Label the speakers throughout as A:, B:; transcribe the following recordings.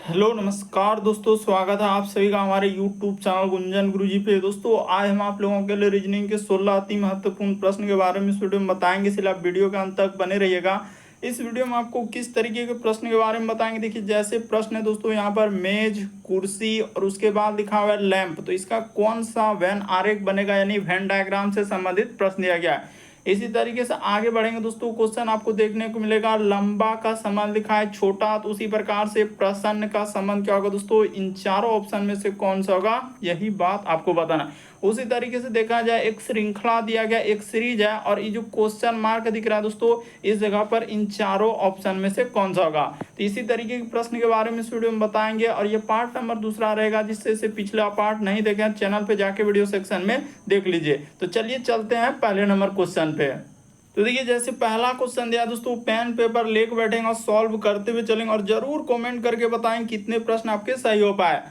A: Hello नमस्कार दोस्तों, स्वागत है आप सभी का हमारे YouTube चैनल गुंजन गुरुजी पे। दोस्तों आज हम आप लोगों के लिए रीजनिंग के 16 अति महत्वपूर्ण प्रश्न के बारे में इस वीडियो में बताएंगे, इसलिए आप वीडियो के अंत तक बने रहिएगा। इस वीडियो में आपको किस तरीके के प्रश्न के बारे में बताएंगे। देखिए जैसे प्रश्न है दोस्तों, यहाँ पर मेज, कुर्सी और उसके बाद लिखा हुआ है लैंप, तो इसका कौन सा वेन आरेख बनेगा, यानी वेन डायग्राम से संबंधित प्रश्न दिया गया है। इसी तरीके से आगे बढ़ेंगे दोस्तों, क्वेश्चन आपको देखने को मिलेगा लंबा का संबंध लिखा है छोटा, तो उसी प्रकार से प्रसन्न का संबंध क्या होगा दोस्तों, इन चारों ऑप्शन में से कौन सा होगा, यही बात आपको बताना। उसी तरीके से देखा जाए एक श्रृंखला दिया गया, एक सीरीज है, और ये जो क्वेश्चन मार्क दिख रहा है दोस्तों, इस जगह पर इन चारों ऑप्शन में से कौन सा होगा। तो इसी तरीके के प्रश्न के बारे में इस वीडियो में बताएंगे, और ये पार्ट नंबर दूसरा रहेगा, जिससे से पिछला पार्ट नहीं देखे चैनल पे जाके वीडियो सेक्शन में देख लीजिए। तो चलिए चलते हैं पहले नंबर क्वेश्चन पे। तो देखिए जैसे पहला क्वेश्चन दिया दोस्तों, पेन पेपर लेके बैठेंगे और सॉल्व करते हुए चलेंगे, और जरूर कमेंट करके बताएं कितने प्रश्न आपके सही हो पाए।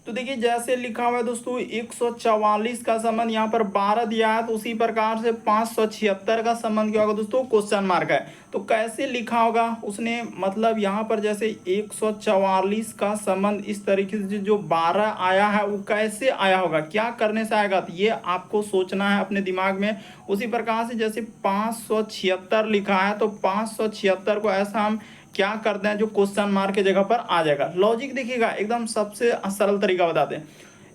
A: तो देखिए जैसे लिखा हुआ है दोस्तों, 144 का संबंध यहाँ पर 12 दिया है, तो उसी प्रकार से 576 का संबंध क्या होगा दोस्तों, क्वेश्चन मार्क है। तो कैसे लिखा होगा उसने, मतलब यहाँ पर जैसे 144 का संबंध इस तरीके से जो 12 आया है वो कैसे आया होगा, क्या करने से आएगा, तो ये आपको सोचना है अपने दिमाग में। उसी प्रकार से जैसे 576 लिखा है, तो 576 को ऐसा हम क्या करते हैं, जो क्वेश्चन मार्क की जगह पर आ जाएगा। लॉजिक देखिएगा, एकदम सबसे सरल तरीका बताते हैं।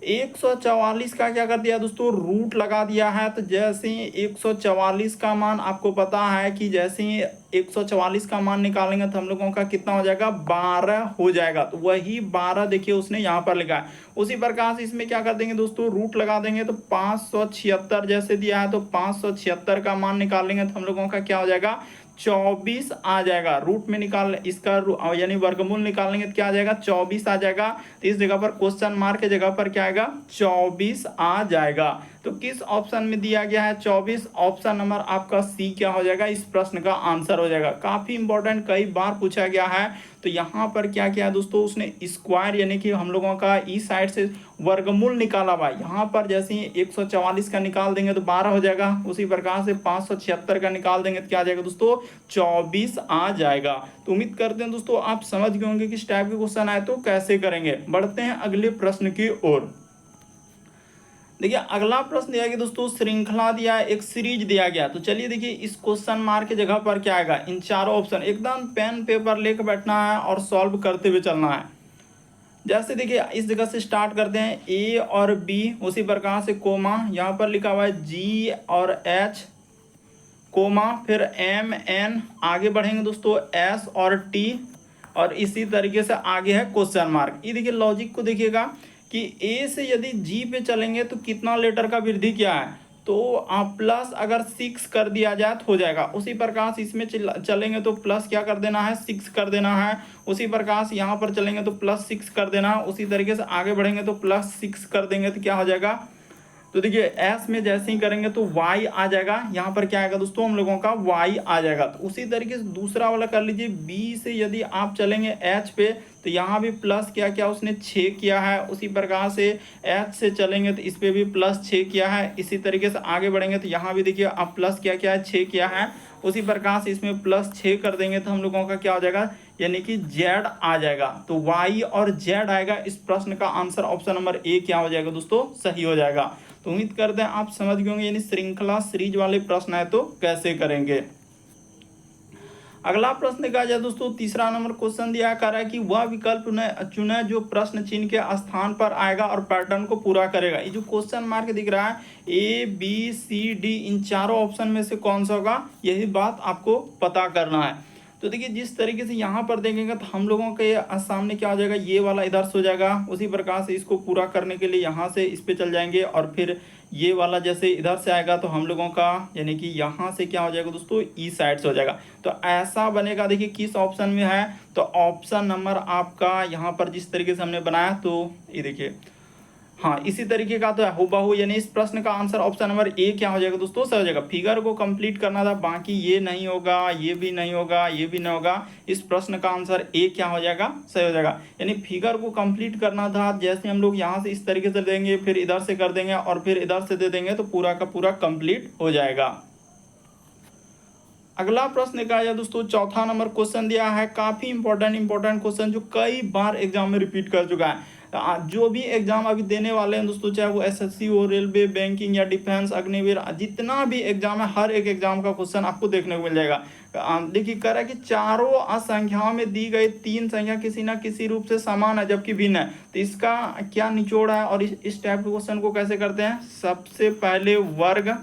A: 144 का क्या कर दिया दोस्तों, रूट लगा दिया है। तो जैसे ही 144 का मान आपको पता है कि जैसे ही 144 का मान निकालेंगे तो हम लोगों का कितना हो जाएगा, 12 हो जाएगा। तो वही 12 देखिए उसने यहाँ पर लिखा है। उसी प्रकार से इसमें क्या कर देंगे दोस्तों, रूट लगा देंगे, तो 576 जैसे दिया है, तो 576 का मान निकालेंगे तो हम लोगों का क्या हो जाएगा, 24 आ जाएगा। रूट में निकाल इसका यानी वर्गमूल निकालेंगे तो क्या आ जाएगा, 24 आ जाएगा। तो इस जगह पर क्वेश्चन मार्क की जगह पर क्या आएगा, 24 आ जाएगा। तो किस ऑप्शन में दिया गया है 24, ऑप्शन नंबर आपका सी क्या हो जाएगा, इस प्रश्न का आंसर हो जाएगा। काफी इंपॉर्टेंट, कई बार पूछा गया है। तो यहाँ पर क्या किया है दोस्तों, उसने स्क्वायर यानी कि हम लोगों का इस साइड से वर्गमूल निकाला हुआ। यहाँ पर जैसे ही 144 का निकाल देंगे तो 12 हो जाएगा। उसी प्रकार से 576 का निकाल देंगे तो क्या आ जाएगा दोस्तों, 24 आ जाएगा। तो उम्मीद करते हैं दोस्तों आप समझ गए होंगे कि इस टाइप के क्वेश्चन आए तो कैसे करेंगे। बढ़ते हैं अगले प्रश्न की ओर। देखिए अगला प्रश्न दिया गया दोस्तों, श्रृंखला दिया है, एक सीरीज दिया गया। तो चलिए देखिए इस क्वेश्चन मार्क की जगह पर क्या आएगा, इन चारों ऑप्शन, एकदम पेन पेपर लेकर बैठना है और सॉल्व करते हुए चलना है। जैसे देखिए इस जगह से स्टार्ट करते हैं, ए और बी, उसी प्रकार से कोमा, यहाँ पर लिखा हुआ है जी और एच, कोमा, फिर एम एन, आगे बढ़ेंगे दोस्तों एस और टी, और इसी तरीके से आगे है क्वेश्चन मार्क। ये देखिए लॉजिक को देखिएगा कि ए से यदि जी पे चलेंगे तो कितना लेटर का वृद्धि क्या है, तो आप प्लस अगर 6 कर दिया जाए तो हो जाएगा। उसी प्रकार से इसमें चलेंगे तो प्लस क्या कर देना है, 6 कर देना है। उसी प्रकार से यहाँ पर चलेंगे तो प्लस 6 कर देना है। उसी तरीके से आगे बढ़ेंगे तो प्लस 6 कर देंगे तो क्या हो जाएगा, तो देखिए एस में जैसे ही करेंगे तो वाई आ जाएगा। यहाँ पर क्या आएगा दोस्तों, हम लोगों का वाई आ जाएगा। तो उसी तरीके से दूसरा वाला कर लीजिए, बी से यदि आप चलेंगे एच पे तो यहाँ भी प्लस क्या क्या उसने 6 किया है। उसी प्रकार से एच से चलेंगे तो इस पर भी प्लस 6 किया है। इसी तरीके से आगे बढ़ेंगे तो यहाँ भी देखिए आप प्लस क्या क्या है, 6 किया है। उसी प्रकार से इसमें प्लस 6 कर देंगे तो हम लोगों का क्या हो जाएगा, यानी कि जेड आ जाएगा। तो वाई और जेड आएगा। इस प्रश्न का आंसर ऑप्शन नंबर ए क्या हो जाएगा दोस्तों, सही हो जाएगा। तो उम्मीद करते हैं आप समझ गए होंगे, यानी श्रृंखला सीरीज वाले प्रश्न है तो कैसे करेंगे। अगला प्रश्न देखा जाए दोस्तों, तीसरा नंबर क्वेश्चन दिया कर रहा है कि वह विकल्प चुने जो प्रश्न चिन्ह के स्थान पर आएगा और पैटर्न को पूरा करेगा। ये जो क्वेश्चन मार्क दिख रहा है ए बी सी डी, इन चारों ऑप्शन में से कौन सा होगा, यही बात आपको पता करना है। तो देखिए जिस तरीके से यहाँ पर देखेंगे तो हम लोगों के सामने क्या हो जाएगा, ये वाला इधर से हो जाएगा। उसी प्रकार से इसको पूरा करने के लिए यहाँ से इस पे चल जाएंगे, और फिर ये वाला जैसे इधर से आएगा तो हम लोगों का यानी कि यहाँ से क्या हो जाएगा दोस्तों, ई साइड से हो जाएगा। तो ऐसा बनेगा। देखिए किस ऑप्शन में है, तो ऑप्शन नंबर आपका यहाँ पर जिस तरीके से हमने बनाया, तो ये देखिए हाँ इसी तरीके का तो है हूबहू, यानी इस प्रश्न का आंसर ऑप्शन नंबर ए क्या हो जाएगा दोस्तों, सही हो जाएगा। फिगर को कंप्लीट करना था, बाकी ये नहीं होगा, ये भी नहीं होगा, ये भी नहीं होगा। इस प्रश्न का आंसर ए क्या हो जाएगा, सही हो जाएगा। यानी फिगर को कंप्लीट करना था, जैसे हम लोग यहाँ से इस तरीके से देंगे, फिर इधर से कर देंगे और फिर इधर से दे देंगे तो पूरा का पूरा कंप्लीट हो जाएगा। अगला प्रश्न का है दोस्तों, चौथा नंबर क्वेश्चन दिया है, काफी इंपॉर्टेंट क्वेश्चन जो कई बार एग्जाम में रिपीट कर चुका है। जो भी एग्जाम अभी देने वाले हैं दोस्तों, चाहे वो एसएससी हो, रेलवे, बैंकिंग या डिफेंस, अग्निवीर, जितना भी एग्जाम है हर एक एग्जाम का क्वेश्चन आपको देखने को मिल जाएगा। देखिए कह रहा है कि चारों संख्याओं में दी गई तीन संख्या किसी ना किसी रूप से समान है जबकि भिन्न है, तो इसका क्या निचोड़ है और इस टाइप के क्वेश्चन को कैसे करते हैं। सबसे पहले वर्ग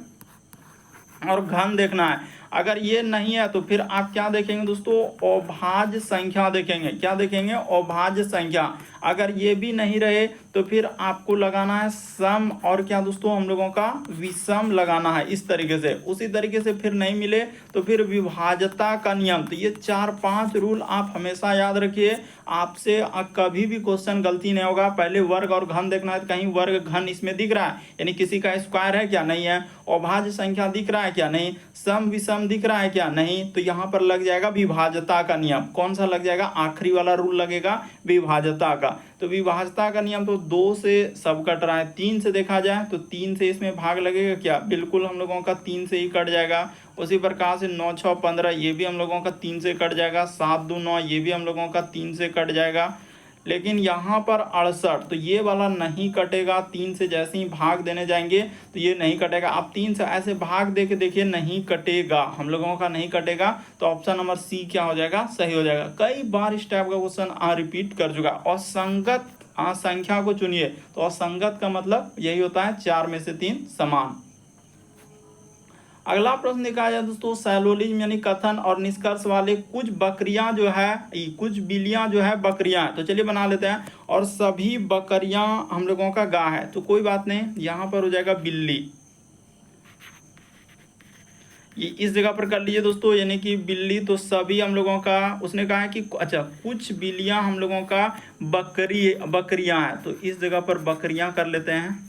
A: और घन देखना है। अगर ये नहीं है तो फिर आप क्या देखेंगे दोस्तों, अभाज्य संख्या देखेंगे। क्या देखेंगे, अभाज्य संख्या। अगर ये भी नहीं रहे तो फिर आपको लगाना है सम, और क्या दोस्तों हम लोगों का विषम लगाना है इस तरीके से। उसी तरीके से फिर नहीं मिले तो फिर विभाज्यता का नियम। तो ये 4-5 रूल आप हमेशा याद रखिए, आपसे कभी भी क्वेश्चन गलती नहीं होगा। पहले वर्ग और घन देखना है, तो कहीं वर्ग घन इसमें दिख रहा है, यानी किसी का स्क्वायर है क्या, नहीं है। अभाज्य संख्या दिख रहा है क्या, नहीं। सम विषम दिख रहा है क्या, नहीं। तो यहाँ पर लग जाएगा विभाज्यता का नियम। कौन सा लग जाएगा, आखिरी वाला रूल लगेगा विभाज्यता का। तो विभाज्यता का नियम, तो 2 से सब कट रहा है, 3 से देखा जाए तो 3 से इसमें भाग लगेगा क्या, बिल्कुल हम लोगों का 3 से ही कट जाएगा। उसी प्रकार से 9 6 15 ये भी हम लोगों का 3 से कट जाएगा। 7 2 9 ये भी हम लोगों का 3 से कट जाएगा। लेकिन यहाँ पर 68 तो ये वाला नहीं कटेगा। 3 से जैसे ही भाग देने जाएंगे तो ये नहीं कटेगा। आप 3 से ऐसे भाग दे के देखिए, नहीं कटेगा, हम लोगों का नहीं कटेगा। तो ऑप्शन नंबर सी क्या हो जाएगा, सही हो जाएगा। कई बार इस टाइप का क्वेश्चन रिपीट कर चुका। और संगत संख्या को चुनिए, तो असंगत का मतलब यही होता है 4 में से 3 समान। अगला प्रश्न देखा जाए दोस्तों, सैलोलिज्म यानी कथन और निष्कर्ष वाले कुछ बकरियां जो है, कुछ बिल्लियां जो है बकरियां है। तो चलिए बना लेते हैं। और सभी बकरियां हम लोगों का गाय है, तो कोई बात नहीं, यहां पर हो जाएगा बिल्ली। ये इस जगह पर कर लीजिए दोस्तों, यानी कि बिल्ली, तो सभी हम लोगों का, उसने कहा है कि अच्छा कुछ बिल्लियां हम लोगों का बकरियां हैं, तो इस जगह पर बकरियां कर लेते हैं।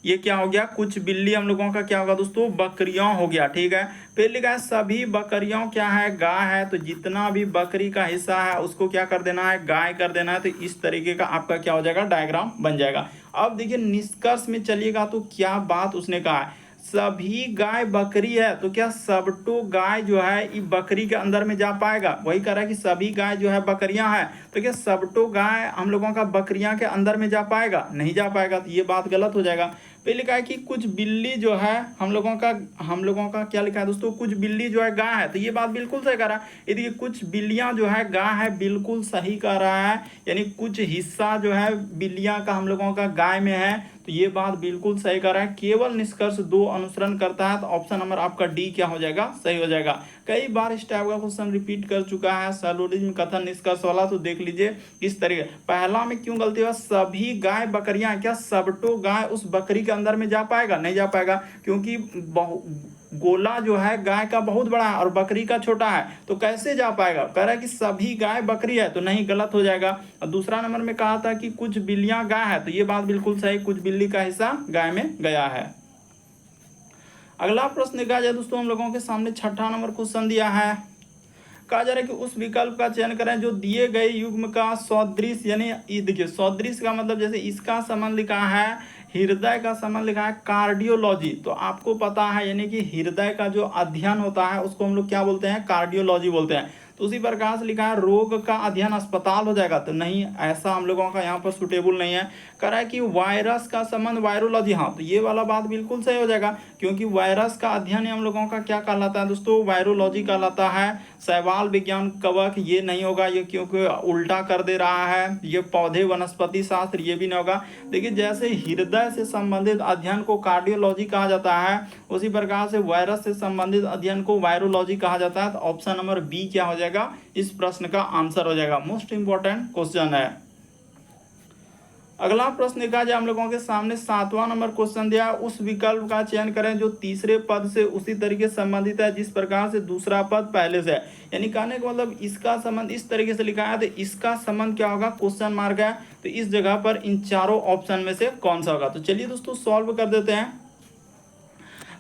A: ये क्या हो गया, कुछ बिल्ली हम लोगों का क्या होगा दोस्तों, बकरियां हो गया। ठीक है, फिर लिखा है सभी बकरियों क्या है, गाय है। तो जितना भी बकरी का हिस्सा है उसको क्या कर देना है, गाय कर देना है। तो इस तरीके का आपका क्या हो जाएगा, डायग्राम बन जाएगा। अब देखिए निष्कर्ष में चलिएगा तो क्या बात उसने कहा है, सभी गाय बकरी है, तो क्या सबटो गाय जो है ये बकरी के अंदर में जा पाएगा। वही कह रहा है कि सभी गाय जो है बकरियां हैं, तो क्या सबटो गाय हम लोगों का बकरियां के अंदर में जा पाएगा, नहीं जा पाएगा। तो ये बात गलत हो जाएगा। फिर लिखा है कि कुछ बिल्ली जो है हम लोगों का क्या लिखा है दोस्तों, कुछ बिल्ली जो है गाय है। तो ये बात बिल्कुल सही कह रहा है। ये देखिए कुछ बिल्लियां जो है गाय है, बिल्कुल सही कह रहा है। यानी कुछ हिस्सा जो है बिल्लियां का हम लोगों का गाय में है, तो ये बात बिल्कुल सही कर रहा है। केवल निष्कर्ष 2 अनुसरण करता है, तो ऑप्शन नंबर आपका डी क्या हो जाएगा, सही हो जाएगा। कई बार इस टाइप का क्वेश्चन रिपीट कर चुका है सैलोलिज्म कथन निष्कर्ष वाला, तो देख लीजिए इस तरीके। पहला में क्यों गलती हुआ, सभी गाय बकरियां, क्या सबटो गाय उस बकरी के अंदर में जा पाएगा, नहीं जा पाएगा, क्योंकि गोला जो है गाय का बहुत बड़ा है और बकरी का छोटा है, तो कैसे जा पाएगा। कह रहा है कि सभी गाय बकरी है, तो नहीं, गलत हो जाएगा। और दूसरा नंबर में कहा था कि कुछ बिल्लियां गाय है, तो ये बात बिल्कुल सही, कुछ बिल्ली का हिस्सा गाय में गया है। अगला प्रश्न देखा जाए दोस्तों, हम लोगों के सामने छठा नंबर क्वेश्चन दिया है। कहा जा रहा है कि उस विकल्प का चयन करें जो दिए गए युग्म का सदृश, यानी देखिए सदृश का मतलब जैसे इसका संबंध लिखा है, हृदय का संबंध लिखा है कार्डियोलॉजी। तो आपको पता है यानी कि हृदय का जो अध्ययन होता है उसको हम लोग क्या बोलते हैं, कार्डियोलॉजी बोलते हैं। तो उसी प्रकार से लिखा है रोग का अध्ययन अस्पताल हो जाएगा, तो नहीं, ऐसा हम लोगों का यहाँ पर सुटेबल नहीं है। कह रहा है कि वायरस का संबंध वायरोलॉजी, हाँ, तो ये वाला बात बिल्कुल सही हो जाएगा, क्योंकि वायरस का अध्ययन हम लोगों का क्या कहलाता है दोस्तों, वायरोलॉजी कहलाता है। शैवाल विज्ञान कवक ये नहीं होगा, ये क्योंकि उल्टा कर दे रहा है। ये पौधे वनस्पति शास्त्र ये भी नहीं होगा। देखिए जैसे हृदय से संबंधित अध्ययन को कार्डियोलॉजी कहा जाता है, उसी प्रकार से वायरस से संबंधित अध्ययन को वायरोलॉजी कहा जाता है। तो ऑप्शन नंबर बी क्या हो जाएगा, इस प्रश्न का आंसर हो जाएगा। मोस्ट इंपॉर्टेंट क्वेश्चन है। अगला प्रश्न देखा जाए हम लोगों के सामने 7वां नंबर क्वेश्चन दिया, उस विकल्प का चयन करें जो तीसरे पद से उसी तरीके से संबंधित है जिस प्रकार से दूसरा पद पहले से है। यानी कहने का मतलब इसका संबंध इस तरीके से लिखा है, तो इसका संबंध क्या होगा, क्वेश्चन मार्क है। तो इस जगह पर इन चारों ऑप्शन में से कौन सा होगा। तो चलिए दोस्तों सॉल्व कर देते हैं।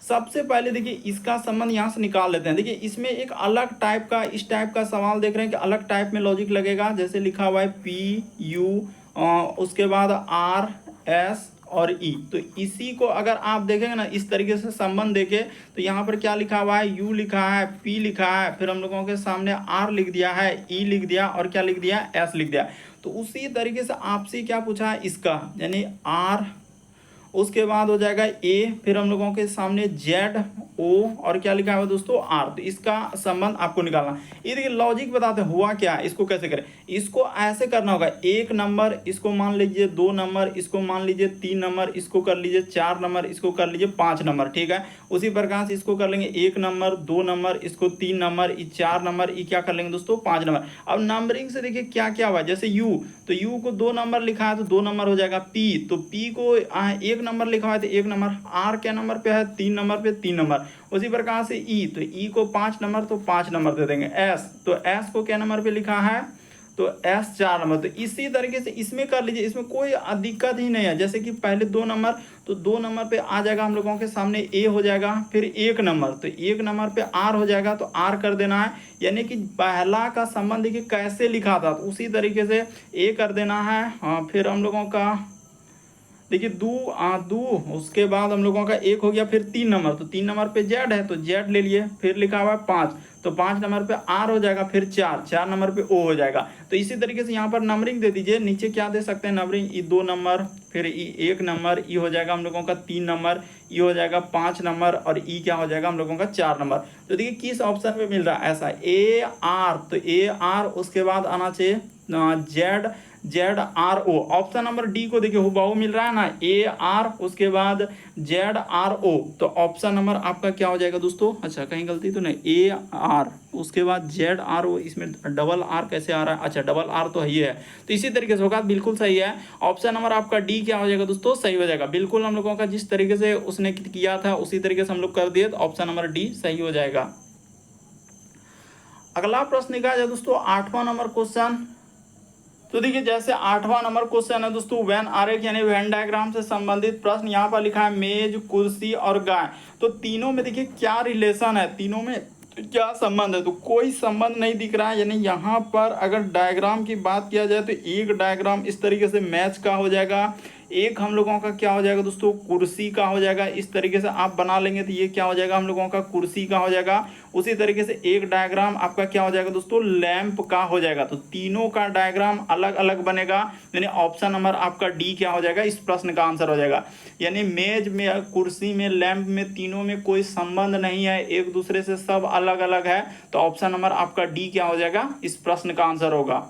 A: सबसे पहले देखिए इसका संबंध यहाँ से निकाल लेते हैं। देखिए इसमें एक अलग टाइप का, इस टाइप का सवाल देख रहे हैं कि अलग टाइप में लॉजिक लगेगा। जैसे लिखा हुआ है पी यू, उसके बाद आर एस और ई। तो इसी को अगर आप देखेंगे ना इस तरीके से संबंध देखे, तो यहाँ पर क्या लिखा हुआ है, यू लिखा है, पी लिखा है, फिर हम लोगों के सामने आर लिख दिया है, ई लिख दिया और क्या लिख दिया, एस लिख दिया। तो उसी तरीके से आपसे क्या पूछा है, इसका यानी आर, उसके बाद हो जाएगा ए, फिर हम लोगों के सामने जेड, ओ और क्या लिखा है दोस्तों, आर। तो इसका संबंध आपको निकालना। ये देखिए लॉजिक बताते हैं हुआ क्या है, इसको कैसे करें। इसको ऐसे करना होगा, एक नंबर इसको मान लीजिए, दो नंबर इसको मान लीजिए, तीन नंबर इसको कर लीजिए, चार नंबर इसको कर लीजिए, पाँच नंबर, ठीक है। उसी प्रकार से इसको कर लेंगे, एक नंबर, दो नंबर, इसको तीन नंबर, चार नंबर, ये क्या कर लेंगे दोस्तों, पाँच नंबर। अब नंबरिंग से देखिए क्या क्या हुआ, जैसे यू, तो यू को दो नंबर लिखा है तो दो नंबर हो जाएगा। पी, तो पी को एक नंबर लिखा हुआ है तो एक नंबर। आर क्या नंबर पे है, तीन नंबर पे, तीन नंबर। उसी प्रकार से ई, तो ई को पाँच नंबर तो पाँच नंबर दे देंगे। एस, तो एस को क्या नंबर पे लिखा है, तो एस चार नंबर। तो इसी तरीके से इसमें कर लीजिए, इसमें कोई दिक्कत ही नहीं है। जैसे कि पहले दो नंबर, तो दो नंबर पे आ जाएगा हम लोगों के सामने ए हो जाएगा, फिर एक नंबर, तो एक नंबर पे आर हो जाएगा, तो आर कर देना है। यानी कि पहला का संबंध देखिए कैसे लिखा था, तो उसी तरीके से ए कर देना है। हाँ, फिर हम लोगों का देखिए दू, उसके बाद हम लोगों का एक हो गया, फिर तीन नंबर, तो तीन नंबर पे जेड है तो जेड ले लिए, फिर लिखा हुआ है पाँच, तो पाँच नंबर पे आर हो जाएगा, फिर चार, चार नंबर पे ओ हो जाएगा। तो इसी तरीके से यहाँ पर नंबरिंग दे दीजिए। नीचे क्या दे सकते हैं नंबरिंग, ई दो नंबर, फिर ई एक नंबर, ई हो जाएगा हम लोगों का तीन नंबर, ई हो जाएगा पाँच नंबर और ई क्या हो जाएगा हम लोगों का चार नंबर। तो देखिए किस ऑप्शन पे मिल रहा है ऐसा, ए आर, तो ए आर, उसके बाद आना चाहिए Z, Z R O. Option number D को देखिए हुबहू मिल रहा है ना, ए आर, उसके बाद जेड आर ओ। तो ऑप्शन नंबर आपका क्या हो जाएगा दोस्तों, अच्छा कहीं गलती तो नहीं, ए आर, उसके बाद जेड आर ओ, इसमें डबल आर कैसे आ रहा है, अच्छा डबल आर तो ही है, तो इसी तरीके से होगा, बिल्कुल सही है। ऑप्शन नंबर आपका डी क्या हो जाएगा दोस्तों, सही हो जाएगा। बिल्कुल हम लोगों का जिस तरीके से उसने किया था उसी तरीके से हम लोग कर दिए, तो ऑप्शन नंबर डी सही हो जाएगा। अगला प्रश्न निकाला जाए दोस्तों, 8वां नंबर क्वेश्चन। तो देखिए जैसे 8वां नंबर क्वेश्चन है दोस्तों, वेन आरेख यानी वेन डायग्राम से संबंधित प्रश्न। यहाँ पर लिखा है मेज, कुर्सी और गाय। तो तीनों में देखिए क्या रिलेशन है, तीनों में क्या संबंध है, तो कोई संबंध नहीं दिख रहा है। यानी यहाँ पर अगर डायग्राम की बात किया जाए तो एक डायग्राम इस तरीके से मैच का हो जाएगा, एक हम लोगों का क्या हो जाएगा दोस्तों, कुर्सी का हो जाएगा। इस तरीके से आप बना लेंगे तो ये क्या हो जाएगा हम लोगों का, कुर्सी का हो जाएगा। उसी तरीके से एक डायग्राम आपका क्या हो जाएगा दोस्तों, लैंप का हो जाएगा। तो तीनों का डायग्राम अलग अलग बनेगा, यानी ऑप्शन नंबर आपका डी क्या हो जाएगा, इस प्रश्न का आंसर हो जाएगा। यानी मेज में, कुर्सी में, लैंप में, तीनों में कोई संबंध नहीं है एक दूसरे से, सब अलग अलग है। तो ऑप्शन नंबर आपका डी क्या हो जाएगा, इस प्रश्न का आंसर होगा।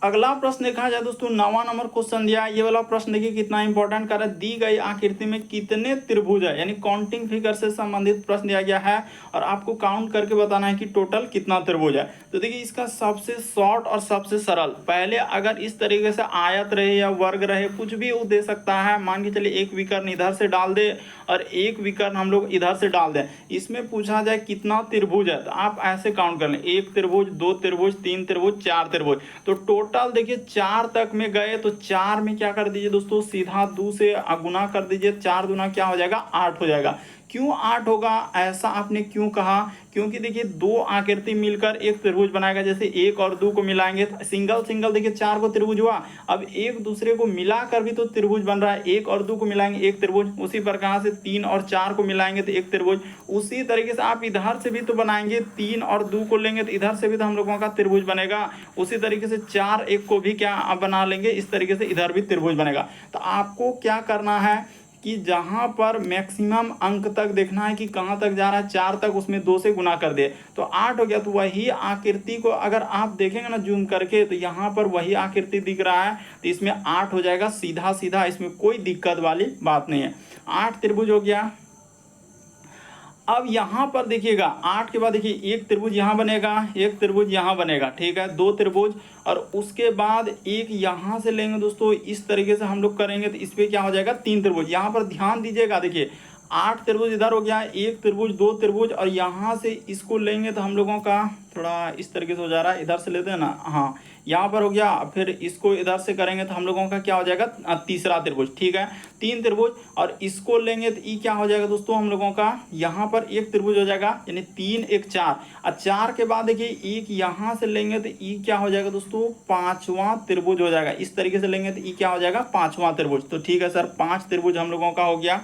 A: अगला प्रश्न देखा जाए दोस्तों, 9वां नंबर क्वेश्चन दिया। ये वाला प्रश्न देखिए कितना इंपॉर्टेंट कर रहा है, दी गई आकृति में कितने त्रिभुज है, यानी काउंटिंग फिगर से संबंधित प्रश्न दिया गया है और आपको काउंट करके बताना है कि टोटल कितना त्रिभुज है। तो देखिए इसका सबसे शॉर्ट और सबसे सरल, पहले अगर इस तरीके से आयत रहे या वर्ग रहे, कुछ भी वो दे सकता है। मान के चलिए एक विकर्ण इधर से डाल दे और एक विकर्ण हम लोग इधर से डाल दें, इसमें पूछा जाए कितना त्रिभुज है, तो आप ऐसे काउंट कर लें, एक त्रिभुज, दो त्रिभुज, तीन त्रिभुज, चार त्रिभुज। तो टोटल देखिए चार तक में गए तो चार में क्या कर दीजिए दोस्तों, सीधा दो से गुना कर दीजिए, चार दूना क्या हो जाएगा, आठ हो जाएगा। क्यों आठ होगा, ऐसा आपने क्यों कहा, क्योंकि देखिए दो आकृति मिलकर एक त्रिभुज बनाएगा। जैसे एक और दो को मिलाएंगे तो सिंगल सिंगल देखिए चार को त्रिभुज हुआ, अब एक दूसरे को मिलाकर भी तो त्रिभुज बन रहा है, एक और दो को मिलाएंगे एक त्रिभुज। उसी प्रकार से तीन और चार को मिलाएंगे तो एक त्रिभुज। उसी तरीके से आप इधर से भी तो बनाएंगे, तीन और दो को लेंगे तो इधर से भी तो हम लोगों का त्रिभुज बनेगा। उसी तरीके से चार एक को भी क्या बना लेंगे, इस तरीके से इधर भी त्रिभुज बनेगा। तो आपको क्या करना है कि जहां पर मैक्सिमम अंक तक देखना है कि कहां तक जा रहा है, चार तक, उसमें दो से गुना कर दे तो आठ हो गया। तो वही आकृति को अगर आप देखेंगे ना जूम करके, तो यहाँ पर वही आकृति दिख रहा है, तो इसमें आठ हो जाएगा सीधा सीधा, इसमें कोई दिक्कत वाली बात नहीं है। आठ त्रिभुज हो गया। अब यहाँ पर देखिएगा आठ के बाद देखिए एक त्रिभुज यहाँ बनेगा, एक त्रिभुज यहाँ बनेगा, ठीक है, दो त्रिभुज, और उसके बाद एक यहाँ से लेंगे दोस्तों, इस तरीके से हम लोग करेंगे तो इस पर क्या हो जाएगा, तीन त्रिभुज। यहाँ पर ध्यान दीजिएगा, देखिए 8 त्रिभुज इधर हो गया, 1 त्रिभुज 2 त्रिभुज, और यहाँ से इसको लेंगे तो हम लोगों का थोड़ा इस तरीके से हो जा रहा है, इधर से लेते हैं ना, हाँ यहाँ पर हो गया। फिर इसको इधर से करेंगे तो हम लोगों का क्या हो जाएगा, तीसरा त्रिभुज, ठीक है 3 त्रिभुज। और इसको लेंगे तो ई क्या हो जाएगा दोस्तों हम लोगों का, यहाँ पर 1 त्रिभुज हो जाएगा, यानी 3 1 4, और 4 के बाद देखिए एक यहाँ से लेंगे तो ई क्या हो जाएगा दोस्तों, 5वां त्रिभुज हो जाएगा। इस तरीके से लेंगे तो ई क्या हो जाएगा, 5वां त्रिभुज। तो ठीक है सर, 5 त्रिभुज हम लोगों का हो गया।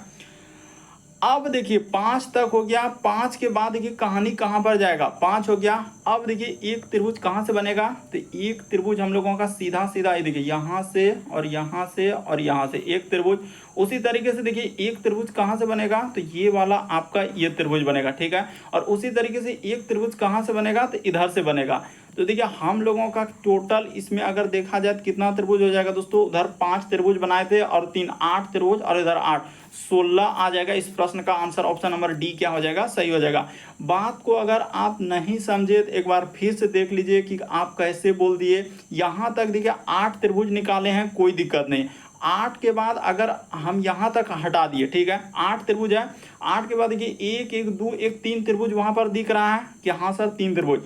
A: अब देखिए 5 तक हो गया, 5 के बाद देखिए कहानी कहाँ पर जाएगा, 5 हो गया। अब देखिए एक त्रिभुज कहाँ से बनेगा, तो एक त्रिभुज हम लोगों का सीधा सीधा ये देखिए यहाँ से और यहाँ से और यहाँ से एक त्रिभुज। उसी तरीके से देखिए एक त्रिभुज कहाँ से बनेगा, तो ये वाला आपका ये त्रिभुज बनेगा, ठीक है। और उसी तरीके से एक त्रिभुज कहाँ से बनेगा, तो इधर से बनेगा। तो देखिए हम लोगों का टोटल इसमें अगर देखा जाए तो कितना त्रिभुज हो जाएगा दोस्तों, उधर 5 त्रिभुज बनाए थे और 3 8 त्रिभुज, और इधर 8 16 आ जाएगा। इस प्रश्न का आंसर ऑप्शन नंबर डी क्या हो जाएगा, सही हो जाएगा। बात को अगर आप नहीं समझे तो एक बार फिर से देख लीजिए कि आप कैसे बोल दिए। यहाँ तक देखिए 8 त्रिभुज निकाले हैं, कोई दिक्कत नहीं। 8 के बाद अगर हम यहाँ तक हटा दिए, ठीक है 8 त्रिभुज है, 8 के बाद देखिए 1 1 2 1 3 त्रिभुज वहां पर दिख रहा है कि हाँ सर 3 त्रिभुज।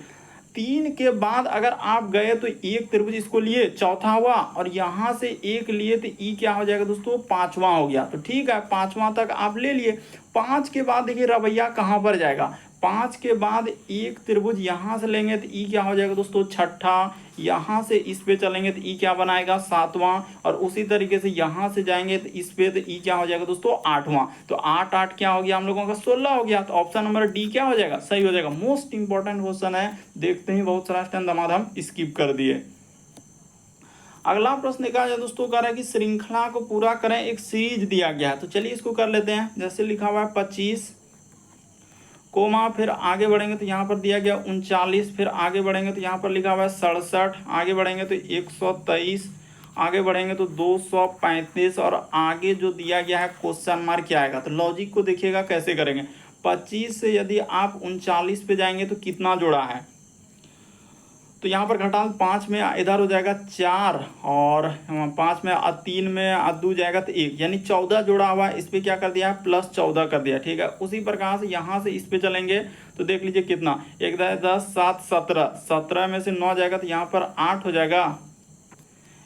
A: 3 के बाद अगर आप गए तो एक त्रिभुज इसको लिए, चौथा हुआ, और यहाँ से एक लिए तो ई क्या हो जाएगा दोस्तों, 5वां हो गया। तो ठीक है 5वां तक आप ले लिए। 5 के बाद देखिए रवैया कहाँ पर जाएगा, 5 के बाद एक त्रिभुज यहाँ से लेंगे तो ई क्या हो जाएगा दोस्तों, छठा। यहाँ से इस पे चलेंगे तो ई क्या बनाएगा, 7वां। और उसी तरीके से यहाँ से जाएंगे तो इस पे तो ई क्या हो जाएगा दोस्तों, 8वां। तो 8 8 क्या हो गया हम लोगों का, 16 हो गया। तो ऑप्शन नंबर डी क्या हो जाएगा, सही हो जाएगा। मोस्ट इंपॉर्टेंट क्वेश्चन है, देखते ही बहुत सारा टाइम दमाद हम स्किप कर दिए। अगला प्रश्न कहा जाए दोस्तों, कह रहा है कि श्रृंखला को पूरा करें, एक सीरीज दिया गया है। तो चलिए इसको कर लेते हैं। जैसे लिखा हुआ है 25 कोमा, फिर आगे बढ़ेंगे तो यहाँ पर दिया गया 39, फिर आगे बढ़ेंगे तो यहाँ पर लिखा हुआ है 67, आगे बढ़ेंगे तो 123, आगे बढ़ेंगे तो 235, और आगे जो दिया गया है क्वेश्चन मार्क क्या आएगा। तो लॉजिक को देखिएगा कैसे करेंगे। 25 से यदि आप 39 पे जाएंगे तो कितना जोड़ा है, तो यहाँ पर घटा 5 में इधर हो जाएगा 4, और 5 में 3 में 2 जाएगा तो 1, यानी 14 जोड़ा हुआ है। इस पर क्या कर दिया है, प्लस 14 कर दिया, ठीक है। उसी प्रकार से यहाँ से इस पे चलेंगे तो देख लीजिए कितना, 1 10 7 17, 17 में से 9 जाएगा तो यहाँ पर 8 हो जाएगा।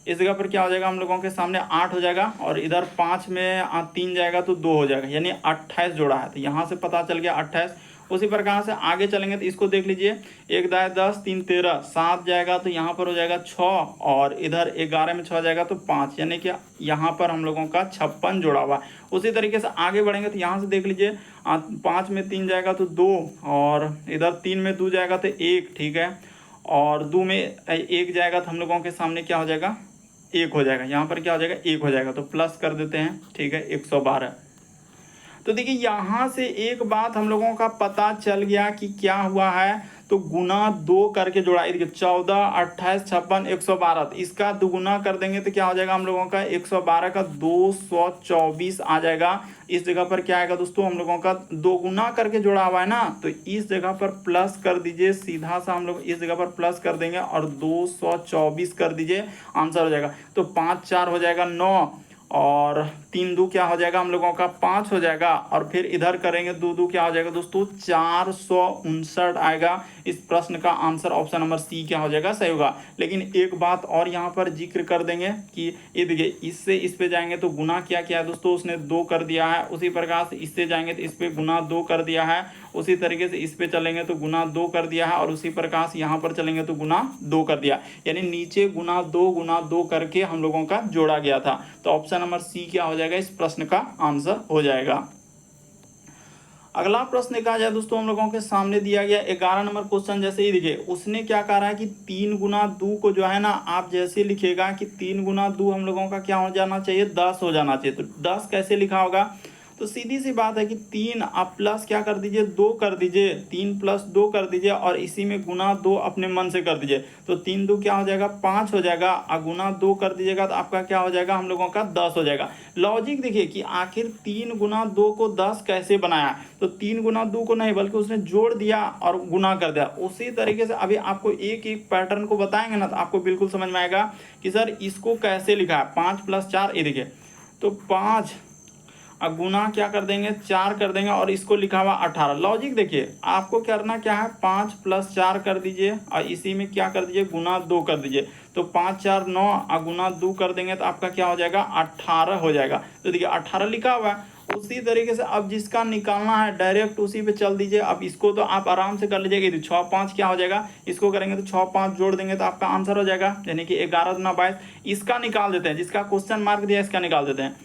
A: इस जगह पर क्या हो जाएगा हम लोगों के सामने 8 हो जाएगा, और इधर 5 में 3 जाएगा तो 2 हो जाएगा, यानी 28 जोड़ा है। तो यहाँ से पता चल गया 28। उसी प्रकार से आगे चलेंगे तो इसको देख लीजिए, 1 10 3 13, 7 जाएगा तो यहाँ पर हो जाएगा 6, और इधर 11 में 6 जाएगा तो 5, यानी कि यहाँ पर हम लोगों का 56 जोड़ा हुआ। उसी तरीके से आगे बढ़ेंगे तो यहाँ से देख लीजिए, 5 में 3 जाएगा तो 2, और इधर 3 में 2 जाएगा तो 1, ठीक है, और 2 में 1 जाएगा तो हम लोगों के सामने क्या हो जाएगा, 1 हो जाएगा। यहाँ पर क्या हो जाएगा, 1 हो जाएगा। तो प्लस कर देते हैं, ठीक है 112। तो देखिए यहाँ से एक बात हम लोगों का पता चल गया कि क्या हुआ है, तो गुना 2 करके जोड़ा। देखिए 14 28 56 112, तो इसका दुगुना कर देंगे तो क्या हो जाएगा हम लोगों का, 112 का 224 आ जाएगा। इस जगह पर क्या आएगा दोस्तों, हम लोगों का 2 गुना करके जोड़ा हुआ है ना, तो इस जगह पर प्लस कर दीजिए, सीधा सा हम लोग इस जगह पर प्लस कर देंगे और 224 कर दीजिए, आंसर हो जाएगा। तो 5 4 हो जाएगा 9, और 3 2 क्या हो जाएगा हम लोगों का, 5 हो जाएगा, और फिर इधर करेंगे 2 2 क्या हो जाएगा दोस्तों, 459 आएगा। इस प्रश्न का आंसर ऑप्शन नंबर सी क्या हो जाएगा, सही होगा। लेकिन एक बात और यहाँ पर जिक्र कर देंगे कि ये देखिए इससे इस पे जाएंगे तो गुना क्या किया है दोस्तों, उसने 2 कर दिया है। उसी प्रकार से इससे जाएंगे तो इस पे गुना 2 कर दिया है। उसी तरीके से इस पे चलेंगे तो गुना 2 कर दिया है, और उसी प्रकार से यहाँ पर चलेंगे तो गुना 2 कर दिया, यानी नीचे गुना 2 करके हम लोगों का जोड़ा गया था। तो ऑप्शन नंबर सी क्या हो जाएगा, इस प्रश्न का आंसर हो जाएगा। अगला प्रश्न कहा जाए दोस्तों, हम लोगों के सामने दिया गया 11 नंबर क्वेश्चन। जैसे ही देखिए उसने क्या कहा है कि 3 गुना 2 को जो है ना, आप जैसे लिखेगा कि 3 गुना 2 हम लोगों का क्या हो जाना चाहिए, 10 हो जाना चाहिए। तो 10 कैसे लिखा होगा, तो सीधी सी बात है कि 3 आप प्लस क्या कर दीजिए, 2 कर दीजिए, 3 प्लस 2 कर दीजिए, और इसी में गुना 2 अपने मन से कर दीजिए। तो 3 2 क्या हो जाएगा, 5 हो जाएगा, और गुना 2 कर दीजिएगा तो आपका क्या हो जाएगा हम लोगों का 10 हो जाएगा। लॉजिक देखिए कि आखिर 3 गुना 2 को 10 कैसे बनाया, तो 3 गुना 2 को नहीं बल्कि उसने जोड़ दिया और गुना कर दिया। उसी तरीके से अभी आपको एक एक पैटर्न को बताएंगे ना, तो आपको बिल्कुल समझ में आएगा कि सर इसको कैसे लिखा है। 5 + 4, ये देखिए तो 5 गुना क्या कर देंगे 4 कर देंगे और इसको लिखा हुआ 18। लॉजिक देखिए, आपको करना क्या है 5 + 4 कर दीजिए और इसी में क्या कर दीजिए गुना 2 कर दीजिए। तो 5 4 9 और गुना 2 कर देंगे तो आपका क्या हो जाएगा 18 हो जाएगा। तो देखिए 18 लिखा हुआ है। उसी तरीके से अब जिसका निकालना है डायरेक्ट उसी पे चल दीजिए। अब इसको तो आप आराम से कर लीजिएगा। 6 5 क्या हो जाएगा, इसको करेंगे तो 6 5 जोड़ देंगे तो आपका आंसर हो जाएगा, यानी कि 11 दूना 22। इसका निकाल देते हैं, जिसका क्वेश्चन मार्क दिया इसका निकाल देते हैं।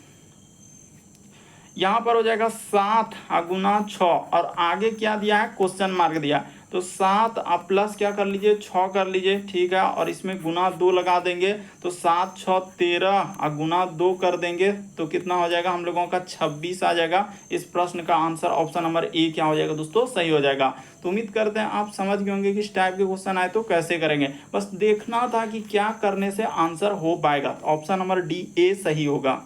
A: यहाँ पर हो जाएगा 7 गुना 6 और आगे क्या दिया है क्वेश्चन मार्क दिया। तो 7 आप प्लस क्या कर लीजिए 6 कर लीजिए, ठीक है, और इसमें गुना 2 लगा देंगे तो 7 6 13 और गुना 2 कर देंगे तो कितना हो जाएगा हम लोगों का 26 आ जाएगा। इस प्रश्न का आंसर ऑप्शन नंबर ए क्या हो जाएगा दोस्तों, सही हो जाएगा। तो उम्मीद करते हैं आप समझ गए होंगे कि इस टाइप के क्वेश्चन आए तो कैसे करेंगे। बस देखना था कि क्या करने से आंसर हो पाएगा। ऑप्शन नंबर डी ए सही होगा।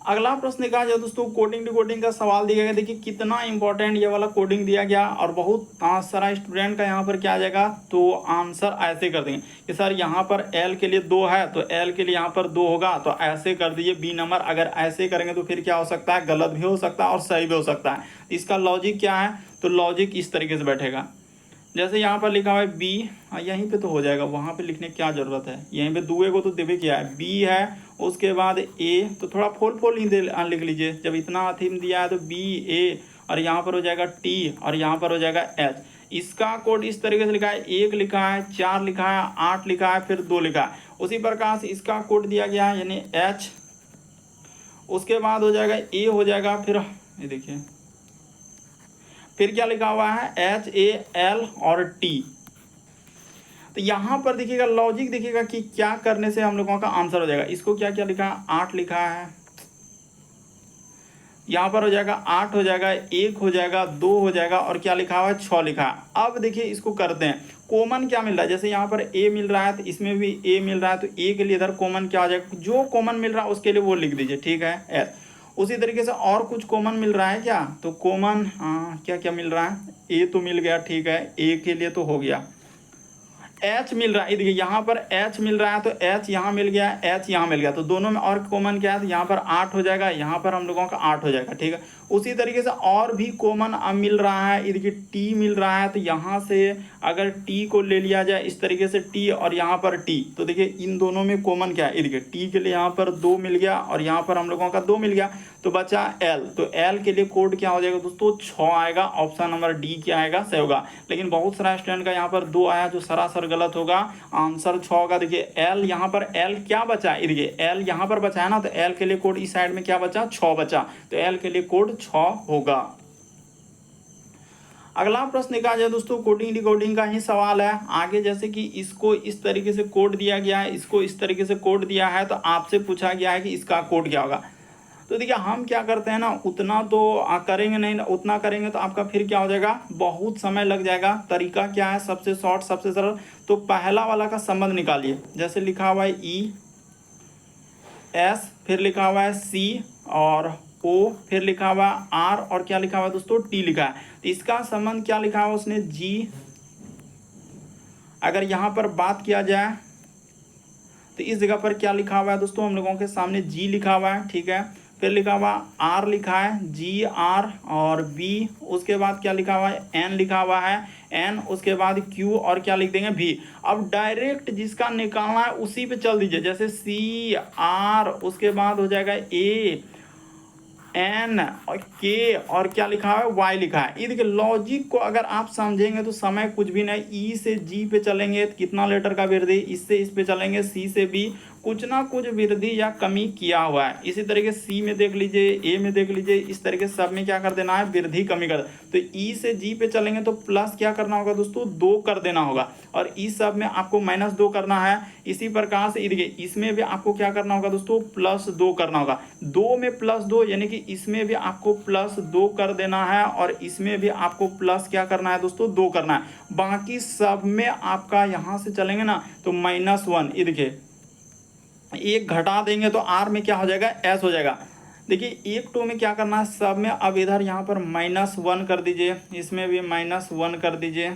A: अगला प्रश्न कहा जाए दोस्तों, कोडिंग डिकोडिंग का सवाल दिया गया। देखिए कितना इंपॉर्टेंट ये वाला कोडिंग दिया गया और बहुत सारा स्टूडेंट का यहाँ पर क्या आ जाएगा तो आंसर ऐसे कर देंगे कि सर यहाँ पर एल के लिए 2 है तो एल के लिए यहाँ पर 2 होगा तो ऐसे कर दीजिए बी नंबर। अगर ऐसे करेंगे तो फिर क्या हो सकता है, गलत भी हो सकता है और सही भी हो सकता है। इसका लॉजिक क्या है, तो लॉजिक इस तरीके से बैठेगा, जैसे यहाँ पर लिखा हुआ है बी, यहीं पे तो हो जाएगा, वहाँ पे लिखने की क्या ज़रूरत है। यहीं पे दुए को तो देवे क्या है बी है, उसके बाद ए, तो थोड़ा फोल ही लिख लीजिए। जब इतना थीम दिया है तो बी ए और यहाँ पर हो जाएगा टी और यहाँ पर हो जाएगा एच। इसका कोड इस तरीके से लिखा है, 1 लिखा है, 4 लिखा है, 8 लिखा है, फिर 2 लिखा है। उसी प्रकार से इसका कोड दिया गया है यानी एच, उसके बाद हो जाएगा ए हो जाएगा, फिर ये देखिए फिर क्या लिखा हुआ है एच ए एल और टी। तो यहाँ पर देखिएगा लॉजिक देखिएगा कि क्या करने से हम लोगों का आंसर हो जाएगा। इसको क्या क्या लिखा है 8 लिखा है, यहाँ पर हो जाएगा 8 हो जाएगा, 1 हो जाएगा, 2 हो जाएगा और क्या लिखा हुआ है 6 लिखा है। अब देखिए इसको करते हैं, कॉमन क्या मिल रहा है, जैसे यहाँ पर ए मिल रहा है तो इसमें भी ए मिल रहा है तो ए के लिए इधर कॉमन क्या हो जाएगा, जो कॉमन मिल रहा है उसके लिए वो लिख दीजिए, ठीक है एस। उसी तरीके से और कुछ कॉमन मिल रहा है क्या, तो कॉमन क्या क्या मिल रहा है, ए तो मिल गया, ठीक है ए के लिए तो हो गया। एच मिल रहा है, देखिए यहाँ पर एच मिल रहा है तो एच यहाँ मिल गया, एच यहाँ मिल गया, तो दोनों में और कॉमन क्या है, तो यहाँ पर 8 हो जाएगा, यहाँ पर हम लोगों का 8 हो जाएगा, ठीक है। उसी तरीके से और भी कॉमन मिल रहा है, देखिए टी मिल रहा है तो यहाँ से अगर टी को ले लिया जाए इस तरीके से टी और यहाँ पर टी, तो देखिए इन दोनों में कॉमन क्या है, देखिए टी के लिए यहाँ पर 2 मिल गया और यहाँ पर हम लोगों का 2 मिल गया, तो बचा एल। तो एल के लिए कोड क्या हो जाएगा दोस्तों 6 आएगा। ऑप्शन नंबर डी क्या आएगा, सही होगा। लेकिन बहुत सारा स्टूडेंट का यहाँ पर 2 आया जो सरासर गलत होगा, आंसर 6 होगा। देखिए एल यहाँ पर एल क्या बचा है, देखिए एल यहाँ पर बचा है ना, तो एल के लिए कोड इस साइड में क्या बचा 6 बचा, तो एल के लिए कोड 6 होगा। अगला प्रश्न कहा जाए दोस्तों, कोडिंग डिकोडिंग का ही सवाल है। आगे जैसे कि इसको इस तरीके से कोड दिया गया है, इसको इस तरीके से कोड दिया है, तो आपसे पूछा गया है कि इसका कोड क्या होगा। तो देखिए हम क्या करते हैं ना, उतना तो करेंगे नहीं, उतना करेंगे तो आपका फिर क्या हो जाएगा, बहुत समय लग जाएगा। तरीका क्या है, सबसे शॉर्ट सबसे सरल, तो पहला वाला का संबंध निकालिए। जैसे लिखा हुआ है ई एस, फिर लिखा हुआ है सी और ओ, फिर लिखा हुआ है आर और क्या लिखा हुआ है दोस्तों टी लिखा है। तो इसका संबंध क्या लिखा हुआ उसने जी। अगर यहाँ पर बात किया जाए तो इस जगह पर क्या लिखा हुआ है दोस्तों, हम लोगों के सामने जी लिखा हुआ है, ठीक है। फिर लिखा हुआ आर लिखा है, जी आर और बी, उसके बाद क्या लिखा हुआ है एन लिखा हुआ है, एन, उसके बाद क्यू और क्या लिख देंगे भी। अब डायरेक्ट जिसका निकालना है उसी पे चल दीजिए, जैसे सी आर, उसके बाद हो जाएगा ए एन और के और क्या लिखा है वाई लिखा है। ये देखिए लॉजिक को अगर आप समझेंगे तो समय कुछ भी नहीं। ई से जी पे चलेंगे तो कितना लेटर का वृद्धि, इससे इस पे चलेंगे सी से बी, कुछ ना कुछ वृद्धि या कमी किया हुआ है। इसी तरीके सी में देख लीजिए, ए में देख लीजिए, इस तरीके से सब में क्या कर देना है वृद्धि कमी कर। तो ई से जी पे चलेंगे तो प्लस क्या करना होगा दोस्तों 2 कर देना होगा, और इस सब में आपको -2 करना है। इसी प्रकार से देखिए इसमें भी आपको क्या करना होगा दोस्तों +2 करना होगा। 2 में +2 यानी कि इसमें भी आपको +2 कर देना है और इसमें भी आपको प्लस क्या करना है दोस्तों 2 करना है। बाकी सब में आपका यहाँ से चलेंगे ना तो -1, ये देखिए एक घटा देंगे तो आर में क्या हो जाएगा एस हो जाएगा। देखिए 1 2 में क्या करना है सब में, अब इधर यहाँ पर -1 कर दीजिए, इसमें भी -1 कर दीजिए,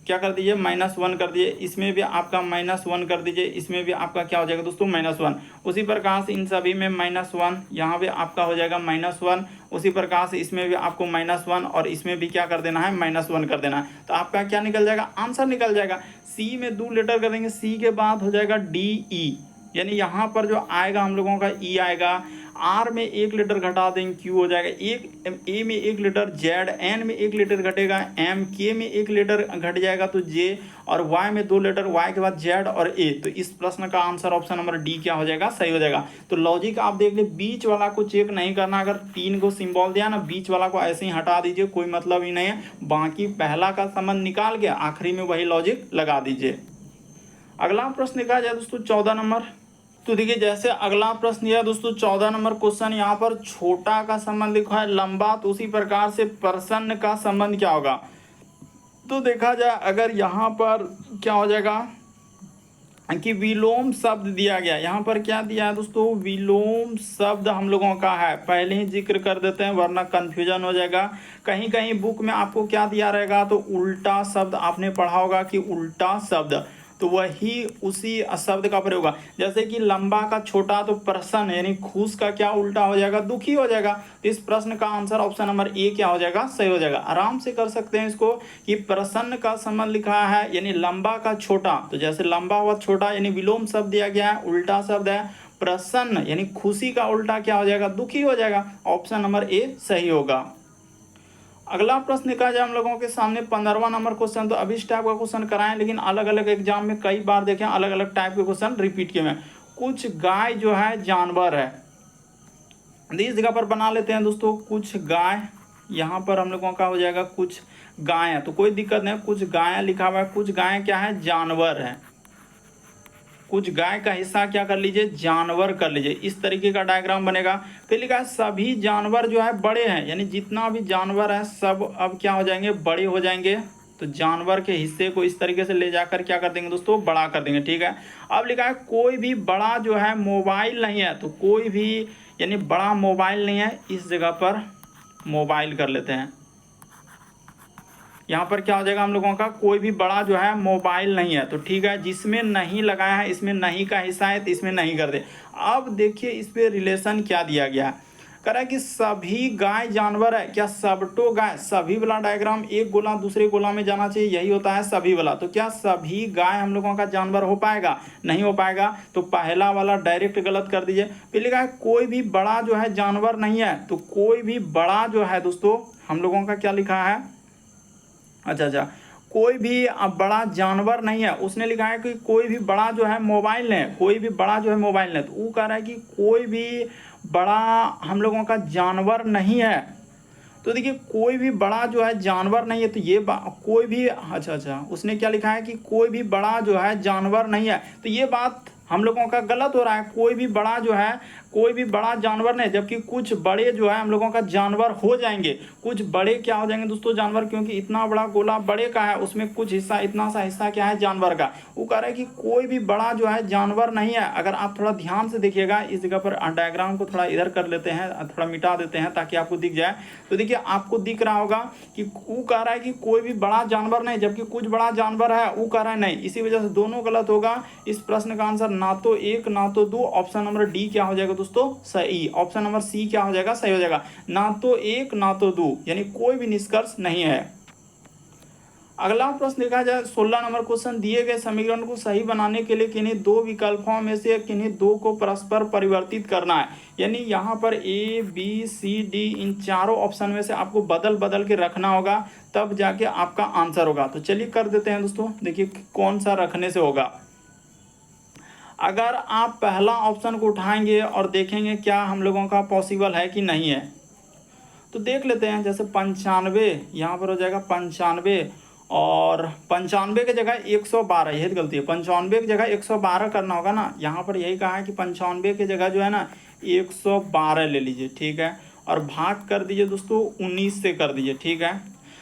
A: क्या कर दीजिए -1 कर दीजिए, इसमें भी आपका -1 कर दीजिए, इसमें भी आपका क्या हो जाएगा दोस्तों -1। उसी प्रकार से इन सभी में -1, यहाँ पे आपका हो जाएगा -1। उसी प्रकार से इसमें भी आपको -1 और इसमें भी क्या कर देना है -1 कर देना है। तो आपका क्या निकल जाएगा, आंसर निकल जाएगा। सी में 2 लेटर कर देंगे, सी के बाद हो जाएगा डी ई, यानी यहाँ पर जो आएगा हम लोगों का ई आएगा। आर में 1 लीटर घटा देंगे, क्यू हो जाएगा। एक ए में 1 लीटर, जेड, एन में 1 लीटर घटेगा, एम, के में 1 लीटर घट जाएगा तो जे, और वाई में 2 लीटर, वाई के बाद जेड और ए। तो इस प्रश्न का आंसर ऑप्शन नंबर डी क्या हो जाएगा, सही हो जाएगा। तो लॉजिक आप देख ले, बीच वाला को चेक नहीं करना। अगर 3 को सिंबल दिया ना, बीच वाला को ऐसे ही हटा दीजिए, कोई मतलब ही नहीं है। बाकी पहला का संबंध निकाल के आखिरी में वही लॉजिक लगा दीजिए। अगला प्रश्न देखा जाए दोस्तों 14 नंबर। तो देखिए जैसे अगला प्रश्न यह दोस्तों 14 नंबर क्वेश्चन, यहाँ पर छोटा का संबंध लिखा है लंबा, तो उसी प्रकार से प्रसन्न का संबंध क्या होगा। तो देखा जाए अगर यहाँ पर क्या हो जाएगा कि विलोम शब्द दिया गया, यहाँ पर क्या दिया है दोस्तों, विलोम शब्द हम लोगों का है, पहले ही जिक्र कर देते हैं वरना कंफ्यूजन हो जाएगा। कहीं कहीं बुक में आपको क्या दिया रहेगा, तो उल्टा शब्द आपने पढ़ा होगा कि उल्टा शब्द, तो वही उसी शब्द का प्रयोग होगा। जैसे कि लंबा का छोटा, तो प्रसन्न यानी खुश का क्या उल्टा हो जाएगा, दुखी हो जाएगा। तो इस प्रश्न का आंसर ऑप्शन नंबर ए क्या हो जाएगा, सही हो जाएगा। आराम से कर सकते हैं इसको कि प्रसन्न का संबंध लिखा है यानी लंबा का छोटा, तो जैसे लंबा हुआ छोटा यानी विलोम शब्द दिया गया है, उल्टा शब्द है। प्रसन्न यानी खुशी का उल्टा क्या हो जाएगा, दुखी हो जाएगा। ऑप्शन नंबर ए सही होगा। अगला प्रश्न देखा जाए हम लोगों के सामने 15वां नंबर क्वेश्चन। तो अभी इस टाइप का क्वेश्चन कराएं, लेकिन अलग अलग एग्जाम में कई बार देखें अलग अलग टाइप के क्वेश्चन रिपीट किए हैं। कुछ गाय जो है जानवर है, इस जगह पर बना लेते हैं दोस्तों। कुछ गाय, यहाँ पर हम लोगों का हो जाएगा कुछ गाय है, तो कोई दिक्कत नहीं, कुछ गाय लिखा हुआ है। कुछ गाय क्या है, जानवर है। कुछ गाय का हिस्सा क्या कर लीजिए, जानवर कर लीजिए। इस तरीके का डायग्राम बनेगा। फिर लिखा है सभी जानवर जो है बड़े हैं, यानी जितना भी जानवर है सब अब क्या हो जाएंगे, बड़े हो जाएंगे। तो जानवर के हिस्से को इस तरीके से ले जाकर क्या कर देंगे दोस्तों, बड़ा कर देंगे। ठीक है। अब लिखा है कोई भी बड़ा जो है मोबाइल नहीं है, तो कोई भी यानी बड़ा मोबाइल नहीं है, इस जगह पर मोबाइल कर लेते हैं। यहाँ पर क्या हो जाएगा हम लोगों का, कोई भी बड़ा जो है मोबाइल नहीं है, तो ठीक है। जिसमें नहीं लगाया है, इसमें नहीं का हिस्सा है, तो इसमें नहीं कर दे। अब देखिए इस पे रिलेशन क्या दिया गया है, कह रहा है कि सभी गाय जानवर है, क्या सबटो गाय, सभी वाला डायग्राम एक गोला दूसरे गोला में जाना चाहिए, यही होता है सभी वाला। तो क्या सभी गाय हम लोगों का जानवर हो पाएगा, नहीं हो पाएगा। तो पहला वाला डायरेक्ट गलत कर दीजिए। फिर लिखा है कोई भी बड़ा जो है जानवर नहीं है, तो कोई भी बड़ा जो है दोस्तों हम लोगों का क्या लिखा है, अच्छा, कोई भी बड़ा जानवर नहीं है। उसने लिखा है कि कोई भी बड़ा जो है मोबाइल नहीं है, कोई भी बड़ा जो है मोबाइल नहीं। तो वो कह रहा है कि कोई भी बड़ा हम लोगों का जानवर नहीं है। तो देखिए कोई भी बड़ा जो है जानवर नहीं है, तो ये कोई भी अच्छा उसने क्या लिखा है कि कोई भी बड़ा जो है जानवर नहीं है, तो ये बात हम लोगों का गलत हो रहा है। कोई भी बड़ा जो है, कोई भी बड़ा जानवर नहीं, जबकि कुछ बड़े जो है हम लोगों का जानवर हो जाएंगे। कुछ बड़े क्या हो जाएंगे दोस्तों, जानवर, क्योंकि इतना बड़ा गोला बड़े का है, उसमें कुछ हिस्सा, इतना सा हिस्सा क्या है, जानवर का। वो कह रहा है कि कोई भी बड़ा जो है जानवर नहीं है। अगर आप थोड़ा ध्यान से देखिएगा, इस जगह पर डायग्राम को थोड़ा इधर कर लेते हैं, थोड़ा मिटा देते हैं ताकि आपको दिख जाए। तो देखिए आपको दिख रहा होगा कि वो कह रहा है कि कोई भी बड़ा जानवर नहीं, जबकि कुछ बड़ा जानवर है, वो कह रहा है नहीं। इसी वजह से दोनों गलत होगा। इस प्रश्न का आंसर ना तो 1 ना तो 2, ऑप्शन नंबर डी क्या हो जाएगा दोस्तों, सही। ऑप्शन नंबर सी क्या हो जाएगा, सही हो जाएगा। ना तो 1 ना तो 2, यानी कोई भी निष्कर्ष नहीं है। अगला प्रश्न देखा जाए 16 नंबर क्वेश्चन, दिए गए समीकरण को सही बनाने के लिए किन्हीं 2 विकल्पों में से किन्हीं 2 को परस्पर परिवर्तित करना है। यानी यहाँ पर ए बी सी डी इन चारों ऑप्शन में से आपको बदल बदल के रखना होगा, तब जाके आपका आंसर होगा। तो चलिए कर देते हैं दोस्तों, देखिए कौन सा रखने से होगा। अगर आप पहला ऑप्शन को उठाएंगे और देखेंगे क्या हम लोगों का पॉसिबल है कि नहीं है, तो देख लेते हैं। जैसे 95 यहाँ पर हो जाएगा 95, और 95 की जगह 112, यही गलती है। 95 की जगह 112 करना होगा ना, यहाँ पर यही कहा है कि 95 की जगह जो है ना 112 ले लीजिए, ठीक है। और भाग कर दीजिए दोस्तों 19 से कर दीजिए, ठीक है।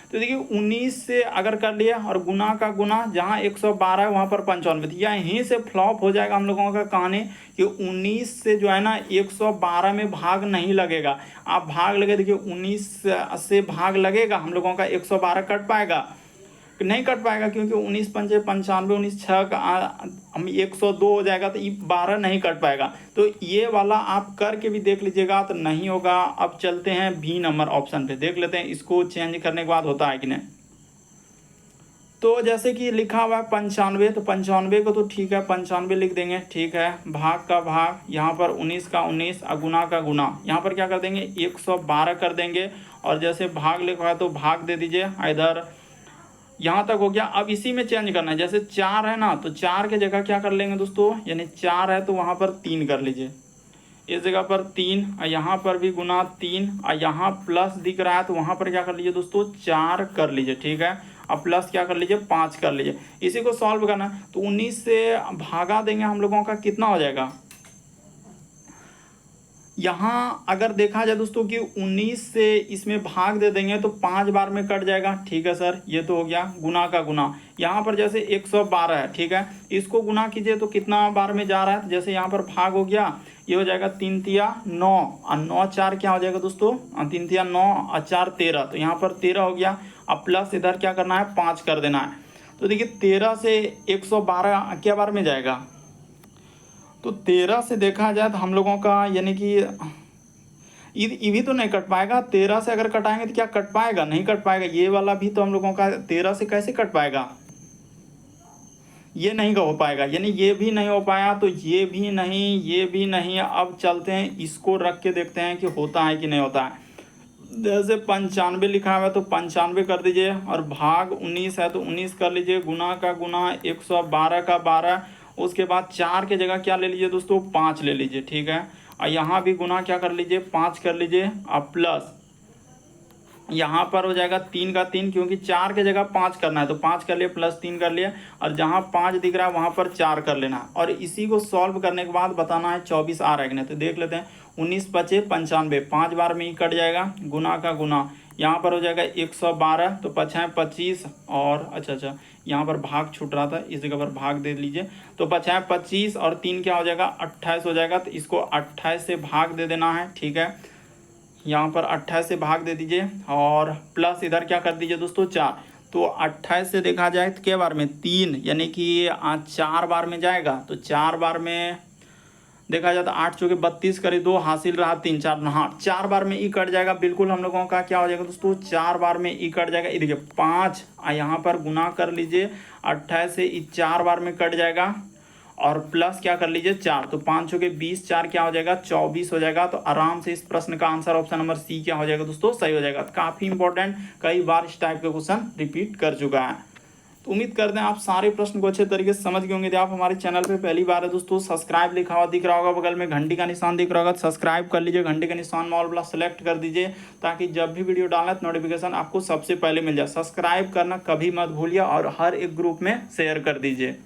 A: तो देखिए 19 से अगर कर लिया और गुना का गुना, जहाँ 112 है वहाँ पर 95, तो यहीं से फ्लॉप हो जाएगा हम लोगों का कहानी कि 19 से जो है ना 112 में भाग नहीं लगेगा। आप भाग लगे, देखिए 19 से भाग लगेगा, हम लोगों का 112 कट पाएगा, नहीं कट पाएगा, क्योंकि 19 पंचे 95, 19 छः का हम 102 हो जाएगा, तो ये 12 नहीं कट पाएगा। तो ये वाला आप करके भी देख लीजिएगा तो नहीं होगा। अब चलते हैं बी नंबर ऑप्शन पे, देख लेते हैं इसको चेंज करने के बाद होता है कि नहीं। तो जैसे कि लिखा हुआ है 95, तो 95 को तो ठीक है 95 लिख देंगे, ठीक है। भाग का भाग, यहाँ पर 19 का 19 और गुना का गुना, यहाँ पर क्या कर देंगे 112 कर देंगे। और जैसे भाग लिखा है तो भाग दे दीजिए इधर, यहाँ तक हो गया। अब इसी में चेंज करना है, जैसे 4 है ना, तो 4 के जगह क्या कर लेंगे दोस्तों, यानी 4 है तो वहाँ पर 3 कर लीजिए, इस जगह पर 3, और यहाँ पर भी गुना 3, और यहाँ प्लस दिख रहा है तो वहाँ पर क्या कर लीजिए दोस्तों 4 कर लीजिए, ठीक है। अब प्लस क्या कर लीजिए 5 कर लीजिए। इसी को सॉल्व करना है, तो 19 से भागा देंगे हम लोगों का कितना हो जाएगा। यहाँ अगर देखा जाए दोस्तों कि 19 से इसमें भाग दे देंगे तो 5 बार में कट जाएगा, ठीक है सर, ये तो हो गया गुना का गुना। यहाँ पर जैसे 112 है, ठीक है, इसको गुना कीजिए तो कितना बार में जा रहा है, जैसे यहाँ पर भाग हो गया, ये हो जाएगा 3 तिया 9 और 9 4 क्या हो जाएगा दोस्तों 3 तिया 9 और 4 13, तो यहाँ पर 13 हो गया। अब प्लस इधर क्या करना है 5 कर देना है। तो देखिए 13 से 112 क्या बार में जाएगा, तो 13 से देखा जाए तो हम लोगों का यानी कि ये भी तो नहीं कट पाएगा। 13 से अगर कटाएंगे तो क्या कट पाएगा, नहीं कट पाएगा। ये वाला भी तो हम लोगों का 13 से कैसे कट पाएगा, ये नहीं हो पाएगा, यानी ये भी नहीं हो पाया, तो ये भी नहीं, ये भी नहीं। अब चलते हैं इसको रख के देखते हैं कि होता है कि नहीं होता है। जैसे 95 लिखा हुआ है तो 95 कर दीजिए, और भाग 19 है तो 19 कर लीजिए, गुना का गुना 112 का 12, उसके बाद 4 के जगह क्या ले लीजिए दोस्तों 5 ले लीजिए, ठीक है। और यहाँ भी गुना क्या कर लीजिए 5 कर लीजिए, अब प्लस यहाँ पर हो जाएगा 3 का 3, क्योंकि 4 के जगह 5 करना है तो 5 कर लिए, प्लस 3 कर लिए, और जहाँ 5 दिख रहा है वहाँ पर 4 कर लेना है। और इसी को सॉल्व करने के बाद बताना है 24 आ रहा है कि नहीं। तो देख लेते हैं, 19 पचे 95, 5 बार में ही कट जाएगा, गुना का गुना, यहाँ पर हो जाएगा 112, तो 5 25, और अच्छा यहाँ पर भाग छूट रहा था, इस जगह पर भाग दे लीजिए, तो 5 25 और 3 क्या हो जाएगा 28 हो जाएगा। तो इसको 28 से भाग दे देना है, ठीक है। यहाँ पर 28 से भाग दे दीजिए, और प्लस इधर क्या कर दीजिए दोस्तों 4, तो 28 से देखा जाए तो क्या बार में 3, यानी कि 4 बार में जाएगा। तो 4 बार में देखा जाए तो 8 चौके 32 करी 2 हासिल रहा 3 4, हाँ 4 बार में ई कट जाएगा, बिल्कुल हम लोगों का क्या हो जाएगा दोस्तों 4 बार में ई कट जाएगा। ये देखिए 5, यहाँ पर गुना कर लीजिए, 28 से ई 4 बार में कट जाएगा, और प्लस क्या कर लीजिए 4, तो 5 चौके 20, 4 क्या हो जाएगा 24 हो जाएगा। तो आराम से इस प्रश्न का आंसर ऑप्शन नंबर सी क्या हो जाएगा दोस्तों सही हो जाएगा। काफ़ी इंपॉर्टेंट, कई बार इस टाइप के क्वेश्चन रिपीट कर चुका है। तो उम्मीद करते हैं आप सारे प्रश्न को अच्छे तरीके से समझ गए होंगे। यदि आप हमारे चैनल पे पहली बार है दोस्तों, सब्सक्राइब लिखा हुआ दिख रहा होगा, बगल में घंटी का निशान दिख रहा होगा, सब्सक्राइब कर लीजिए, घंटी का निशान ऑल वाला सेलेक्ट कर दीजिए, ताकि जब भी वीडियो डालना तो नोटिफिकेशन आपको सबसे पहले मिल जाए। सब्सक्राइब करना कभी मत भूलिए, और हर एक ग्रुप में शेयर कर दीजिए।